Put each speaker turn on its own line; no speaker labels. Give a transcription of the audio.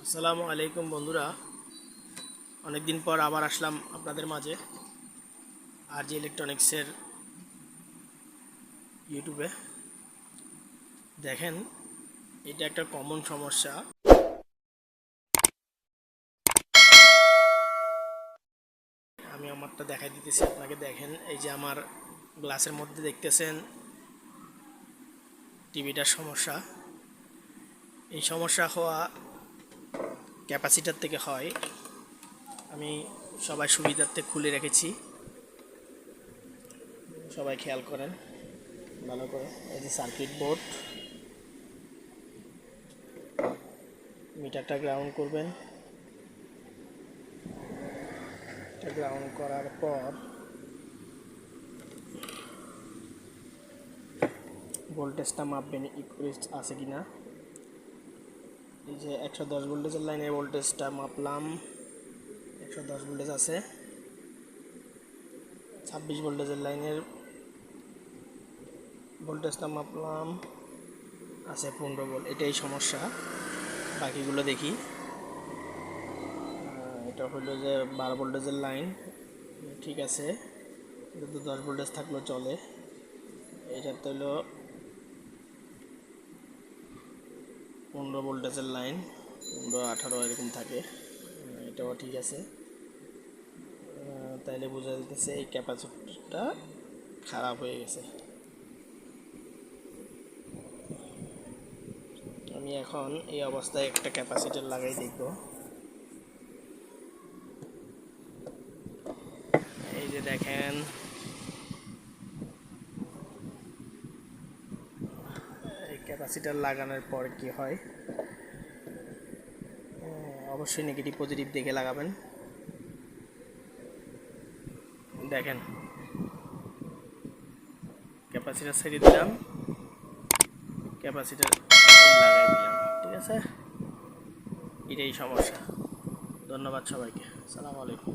আসসালামু আলাইকুম বন্ধুরা, অনেক দিন পর আবার আসলাম আপনাদের মাঝে আরজি ইলেকট্রনিক্সের ইউটিউবে। দেখেন, এটা একটা কমন সমস্যা। আমি আমারটা দেখাই দিতেছি আপনাকে। দেখেন, এই যে আমার গ্লাসের মধ্যে দেখতেছেন টিভিটার সমস্যা। এই সমস্যা হওয়া ক্যাপাসিটার থেকে হয়। আমি সবাই সুবিধার্থে খুলে রেখেছি, সবাই খেয়াল করেন ভালো করে। এই যে সার্কিট বোর্ড, মিটারটা গ্রাউন্ড করবেন। গ্রাউন্ড করার পর ভোল্টেজটা মাপবেন ইকুইভ্যালেন্ট আছে কিনা। এই যে 110 ভোল্টেজের লাইনে ভোল্টেজটা মাপলাম, 110 ভোল্টেজ আছে। 26 ভোল্টেজের লাইনের ভোল্টেজটা মাপলাম, আছে 15 ভোল্ট। এটাই সমস্যা। বাকিগুলো দেখি। এটা হলো যে 12 ভোল্টেজের লাইন, ঠিক আছে, কিন্তু 10 ভোল্টেজ থাকলেও চলে। এটাতে হলো 15 ভোল্টেজের লাইন, 15, 18 এরকম থাকে। এটাও ঠিক আছে। তাইলে বোঝা যাচ্ছে এই ক্যাপাসিটরটা খারাপ হয়ে গেছে। আমি এখন এই অবস্থায় একটা ক্যাপাসিটর লাগাই দেখব। এই যে দেখেন, এই ক্যাপাসিটর লাগানোর পর কি হয়। অবশ্যই নেগেটিভ পজিটিভ দেখে লাগাবেন। দেখেন, ক্যাপাসিটর ছেড়ে দিলাম, ক্যাপাসিটর লাগাই দিলাম, ঠিক আছে। এটাই সমস্যা। ধন্যবাদ সবাইকে। আসসালামু আলাইকুম।